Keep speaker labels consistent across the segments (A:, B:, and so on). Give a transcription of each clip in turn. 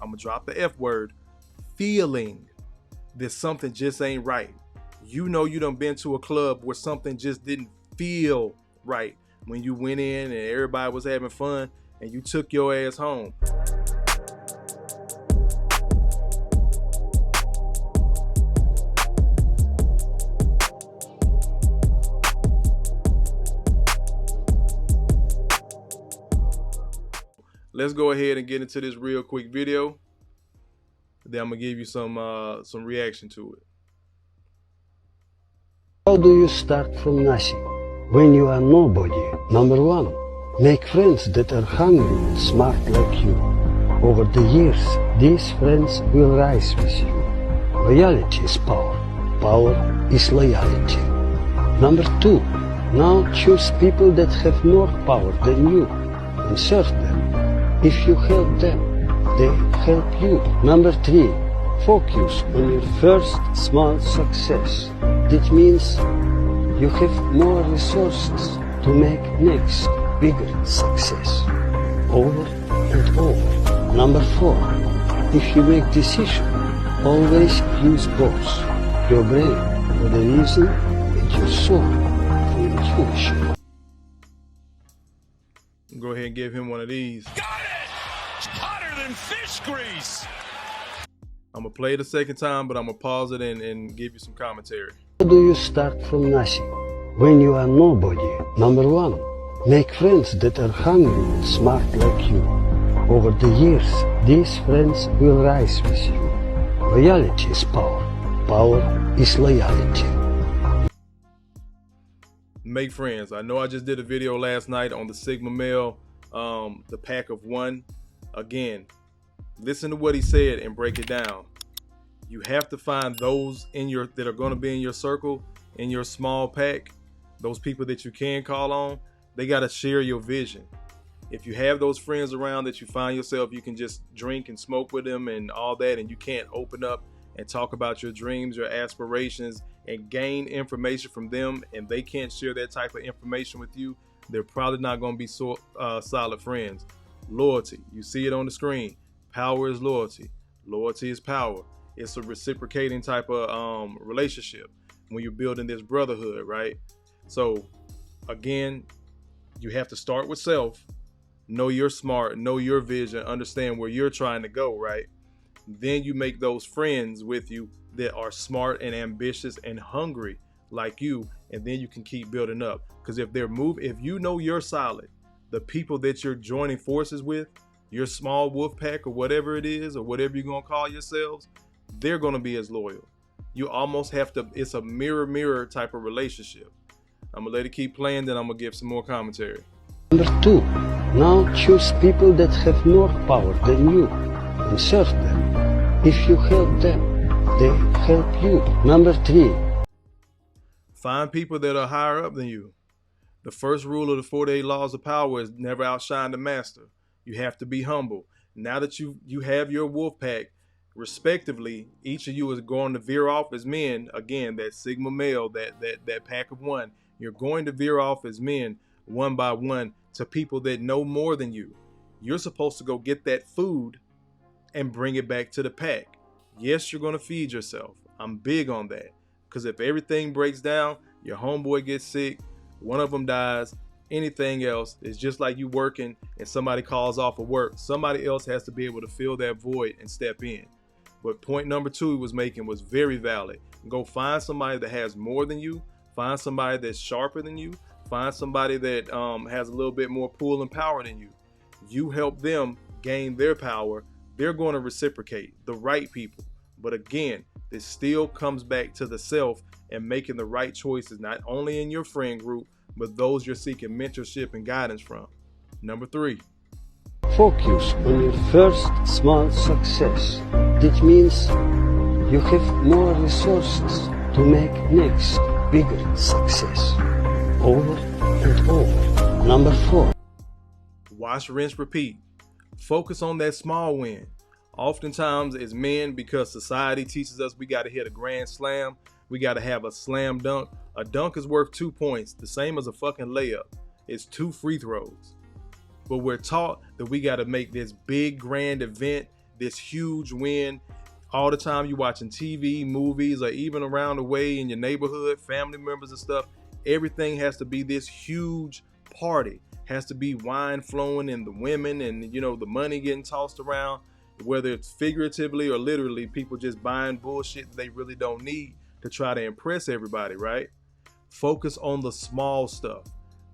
A: I'm gonna drop the F word, feeling that something just ain't right. You know you done been to a club where something just didn't feel right when you went in and everybody was having fun and you took your ass home. Let's go ahead and get into this real quick video. Then I'm gonna give you some reaction to it.
B: How do you start from nothing? When you are nobody, number one, make friends that are hungry and smart like you. Over the years, these friends will rise with you. Loyalty is power. Power is loyalty. Number two, now choose people that have more power than you and serve them. If you help them, they help you. Number three, focus on your first small success. That means you have more resources to make next bigger success. Over and over. Number four, if you make decision, always use both your brain for the reason and your soul for intuition.
A: Go ahead and give him one of these.
C: Got it! It's hotter than fish grease.
A: I'm gonna play it a second time, but I'm gonna pause it and give you some commentary.
B: How do you start from nothing? When you are nobody, number one, make friends that are hungry and smart like you. Over the years, these friends will rise with you. Loyalty is power. Power is loyalty.
A: Make friends. I know I just did a video last night on the Sigma male, the pack of one. Again, listen to what he said and break it down. You have to find those that are going to be in your circle, in your small pack, those people that you can call on. They got to share your vision. If you have those friends around that you find yourself, you can just drink and smoke with them and all that, and you can't open up and talk about your dreams, your aspirations, and gain information from them, and they can't share that type of information with you, they're probably not going to be solid friends. Loyalty, you see it on the screen. Power is loyalty. Loyalty is power. It's a reciprocating type of relationship when you're building this brotherhood, right? So again, you have to start with self, know you're smart, know your vision, understand where you're trying to go, right? Then you make those friends with you that are smart and ambitious and hungry like you, and then you can keep building up. Because if you know you're solid, the people that you're joining forces with, your small wolf pack or whatever it is, or whatever you're gonna call yourselves, they're gonna be as loyal. You almost have to, it's a mirror type of relationship. I'm gonna let it keep playing, then I'm gonna give some more commentary.
B: Number two, now choose people that have more power than you and serve them. If you help them, they help you. Number three,
A: find people that are higher up than you. The first rule of the 48 laws of power is never outshine the master. You have to be humble. Now that you have your wolf pack, respectively, each of you is going to veer off as men. Again, that Sigma male, that pack of one, you're going to veer off as men one by one to people that know more than you. You're supposed to go get that food and bring it back to the pack. Yes, you're going to feed yourself. I'm big on that. Because if everything breaks down, your homeboy gets sick, one of them dies, anything else, it's just like you working and somebody calls off of work. Somebody else has to be able to fill that void and step in. But point number two he was making was very valid. Go find somebody that has more than you. Find somebody that's sharper than you. Find somebody that has a little bit more pull and power than you. You help them gain their power. They're going to reciprocate, the right people. But again, this still comes back to the self and making the right choices, not only in your friend group, but those you're seeking mentorship and guidance from. Number three,
B: focus on your first small success. That means you have more resources to make next bigger success. Over and over. Number four,
A: wash, rinse, repeat. Focus on that small win. Oftentimes as men, because society teaches us we got to hit a grand slam, we got to have a slam dunk. A dunk is worth 2 points, the same as a fucking layup. It's 2 free throws. But we're taught that we got to make this big grand event, this huge win. All the time you watching TV, movies, or even around the way in your neighborhood, family members and stuff, everything has to be this huge party. Has to be wine flowing and the women and, you know, the money getting tossed around, whether it's figuratively or literally, people just buying bullshit that they really don't need to try to impress everybody, right? Focus on the small stuff.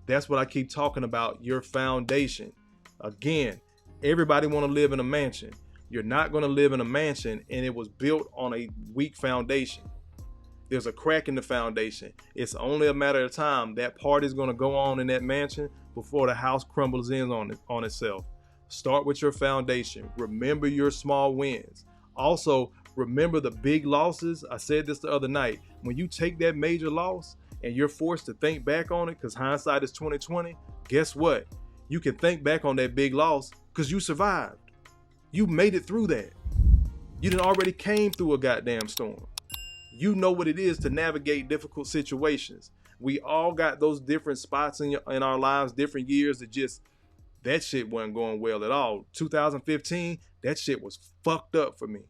A: That's what I keep talking about, your foundation. Again, everybody want to live in a mansion. You're not going to live in a mansion and it was built on a weak foundation. There's a crack in the foundation. It's only a matter of time. That party's going to go on in that mansion before the house crumbles in on itself. Start with your foundation. Remember your small wins. Also, remember the big losses. I said this the other night. When you take that major loss and you're forced to think back on it, because hindsight is 20/20, guess what? You can think back on that big loss because you survived. You made it through that. You done already came through a goddamn storm. You know what it is to navigate difficult situations. We all got those different spots in our lives, different years that shit wasn't going well at all. 2015, that shit was fucked up for me.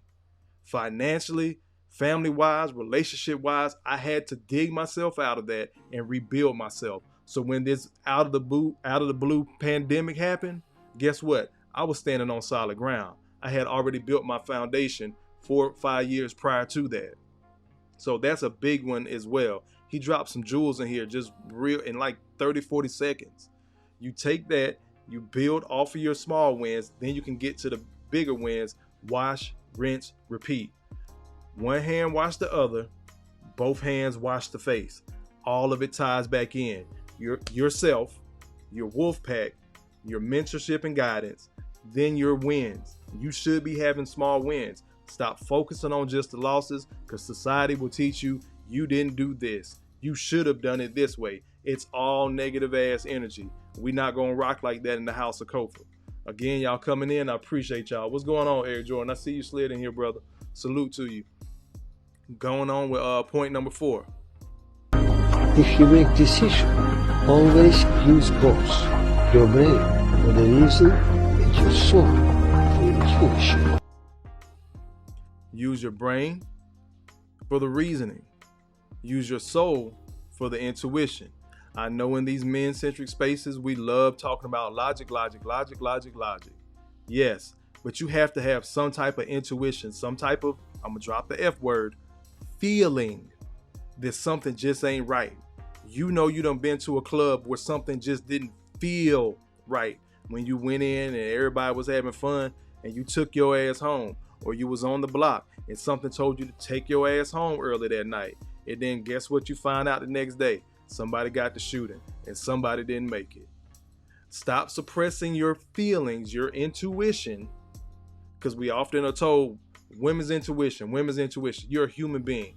A: Financially, family-wise, relationship-wise, I had to dig myself out of that and rebuild myself. So when this out of the blue pandemic happened, guess what? I was standing on solid ground. I had already built my foundation 4 or 5 years prior to that. So that's a big one as well. He dropped some jewels in here, just real in like 30, 40 seconds. You take that, you build off of your small wins, then you can get to the bigger wins. Wash, rinse, repeat. One hand wash the other, both hands wash the face. All of it ties back in. Yourself, your wolf pack, your mentorship and guidance, then your wins. You should be having small wins. Stop focusing on just the losses, because society will teach you, you didn't do this. You should have done it this way. It's all negative ass energy. We not going to rock like that in the house of Kofa. Again, y'all coming in. I appreciate y'all. What's going on, Eric Jordan? I see you slid in here, brother. Salute to you. Going on with point number 4.
B: If you make decision, always use both your brain for the reason and your soul for intuition.
A: Use your brain for the reasoning. Use your soul for the intuition. I know in these men-centric spaces, we love talking about logic. Yes, but you have to have some type of intuition, some type of, I'm going to drop the F word, feeling that something just ain't right. You know you done been to a club where something just didn't feel right when you went in and everybody was having fun and you took your ass home, or you was on the block and something told you to take your ass home early that night. And then guess what you find out the next day? Somebody got the shooting and somebody didn't make it. Stop suppressing your feelings, your intuition, because we often are told women's intuition. You're a human being.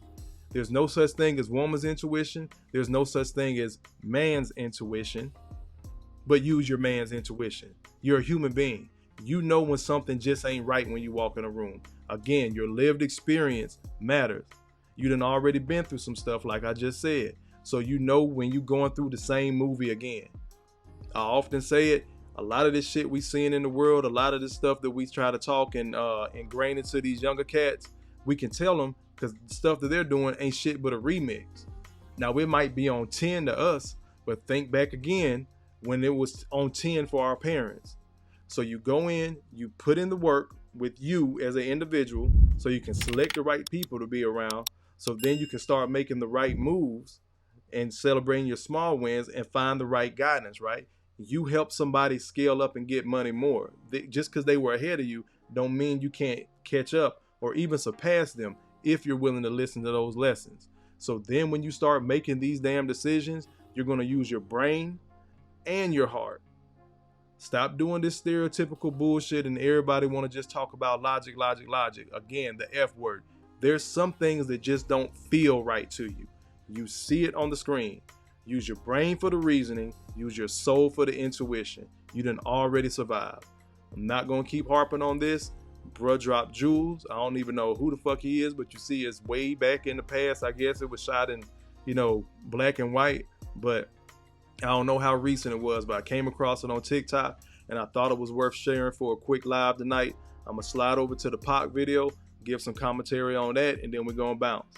A: There's no such thing as woman's intuition. There's no such thing as man's intuition, but use your man's intuition. You're a human being. You know when something just ain't right when you walk in a room. Again, your lived experience matters. You done already been through some stuff like I just said. So you know when you going through the same movie again. I often say it, a lot of this shit we seeing in the world, a lot of this stuff that we try to talk and ingrain into these younger cats, we can tell them because the stuff that they're doing ain't shit but a remix. Now it might be on 10 to us, but think back again when it was on 10 for our parents. So you go in, you put in the work with you as an individual so you can select the right people to be around. So then you can start making the right moves and celebrating your small wins and find the right guidance, right? You help somebody scale up and get money more. Just because they were ahead of you don't mean you can't catch up or even surpass them if you're willing to listen to those lessons. So then when you start making these damn decisions, you're going to use your brain and your heart. Stop doing this stereotypical bullshit and everybody want to just talk about logic. Again, the F word. There's some things that just don't feel right to you. You see it on the screen. Use your brain for the reasoning. Use your soul for the intuition. You done already survived. I'm not going to keep harping on this. Bruh dropped jewels. I don't even know who the fuck he is, but you see it's way back in the past. I guess it was shot in, black and white, but I don't know how recent it was, but I came across it on TikTok and I thought it was worth sharing for a quick live tonight. I'm going to slide over to the Pac video, give some commentary on that, and then we're going to bounce.